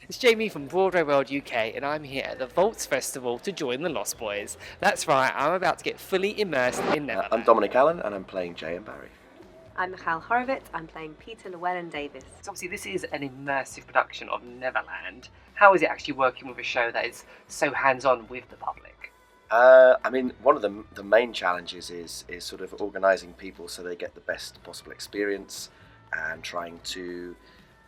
It's Jamie from BroadwayWorld UK, and I'm here at the Vaults Festival to join the Lost Boys. That's right, I'm about to get fully immersed in I'm Neverland. Dominic Allen, and I'm playing Jay and Barrie. I'm Michal Horowitz. I'm playing Peter Llewellyn-Davies. So obviously this is an immersive production of Neverland. How is it actually working with a show that is so hands-on with the public? One of the main challenges is sort of organising people so they get the best possible experience, and trying to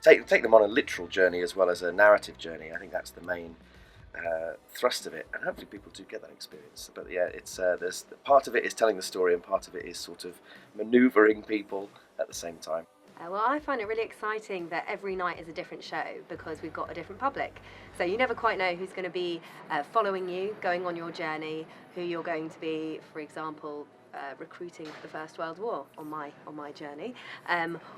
take them on a literal journey as well as a narrative journey. I think that's the main thrust of it, and hopefully people do get that experience. But yeah, it's there's part of it is telling the story, and part of it is sort of manoeuvring people at the same time. Well, I find it really exciting that every night is a different show because we've got a different public. So you never quite know who's going to be following you, going on your journey, who you're going to be, for example, recruiting for the First World War on my journey,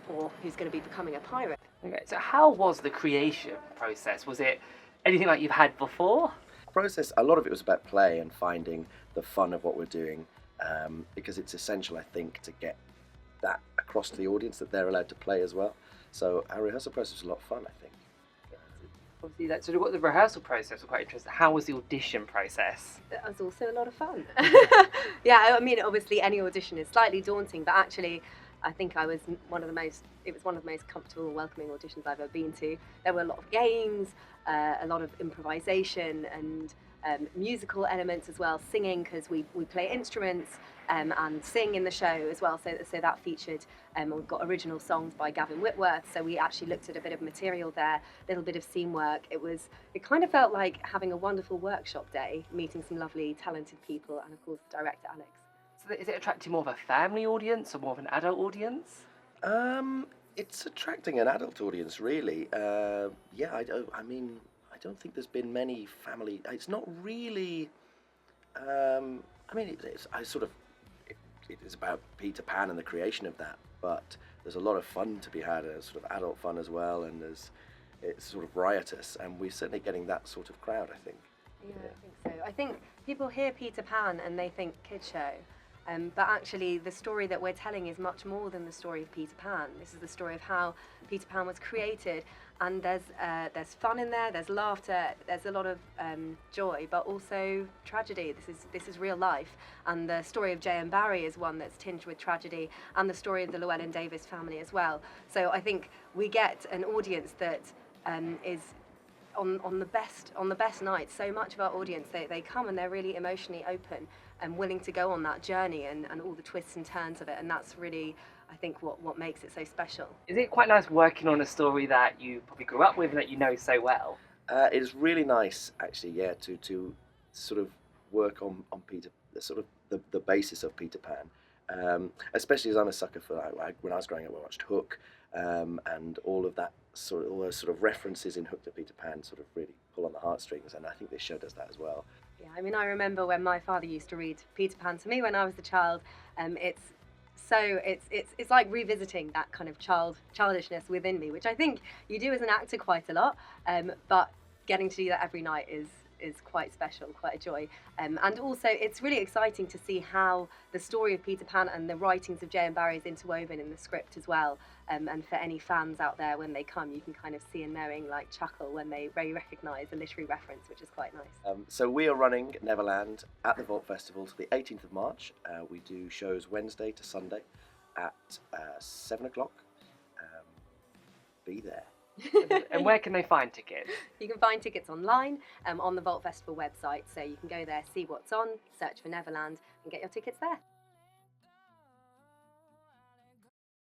or who's going to be becoming a pirate. Okay, so how was the creation process? Was it anything like you've had before? Process, a lot of it was about play and finding the fun of what we're doing, because it's essential, I think, to get that across to the audience that they're allowed to play as well. So our rehearsal process was a lot of fun, I think. Obviously, that's sort of what the rehearsal process was quite interesting. How was the audition process? That was also a lot of fun. Yeah, I mean, obviously any audition is slightly daunting, but actually I think it was one of the most comfortable, welcoming auditions I've ever been to. There were a lot of games, a lot of improvisation, and musical elements as well, singing, because we play instruments and sing in the show as well. So that featured, we've got original songs by Gavin Whitworth. So we actually looked at a bit of material there, a little bit of scene work. It kind of felt like having a wonderful workshop day, meeting some lovely, talented people, and of course, director Alex. So is it attracting more of a family audience or more of an adult audience? It's attracting an adult audience, really. Yeah, I don't think there's been many family. It's not really. It is about Peter Pan and the creation of that, but there's a lot of fun to be had, sort of adult fun as well, and it's sort of riotous, and we're certainly getting that sort of crowd, I think. Yeah, I think so. I think people hear Peter Pan and they think kids show. But actually, the story that we're telling is much more than the story of Peter Pan. This is the story of how Peter Pan was created, and there's fun in there, there's laughter, there's a lot of joy, but also tragedy. This is real life, and the story of Jay and Barrie is one that's tinged with tragedy, and the story of the Llewellyn-Davies family as well. So I think we get an audience that is on the best nights. So much of our audience, they come and they're really emotionally open and willing to go on that journey and all the twists and turns of it, and that's really, I think, what makes it so special. Is it quite nice working on a story that you probably grew up with and that you know so well? It is really nice, actually, yeah, to sort of work on Peter, sort of the basis of Peter Pan, especially as I'm a sucker for when I was growing up, I watched Hook, and all those sort of references in Hook to Peter Pan sort of really pull on the heartstrings, and I think this show does that as well. Yeah, I mean, I remember when my father used to read Peter Pan to me when I was a child. It's like revisiting that kind of childishness within me, which I think you do as an actor quite a lot. But getting to do that every night is quite special, quite a joy. And also, it's really exciting to see how the story of Peter Pan and the writings of Jay and Barrie is interwoven in the script as well. And for any fans out there, when they come, you can kind of see a knowing, like, chuckle when they recognise a literary reference, which is quite nice. So we are running Neverland at the Vault Festival to the 18th of March. We do shows Wednesday to Sunday at 7 o'clock. Be there. And where can they find tickets? You can find tickets online on the Vault Festival website, so you can go there, see what's on, search for Neverland, and get your tickets there.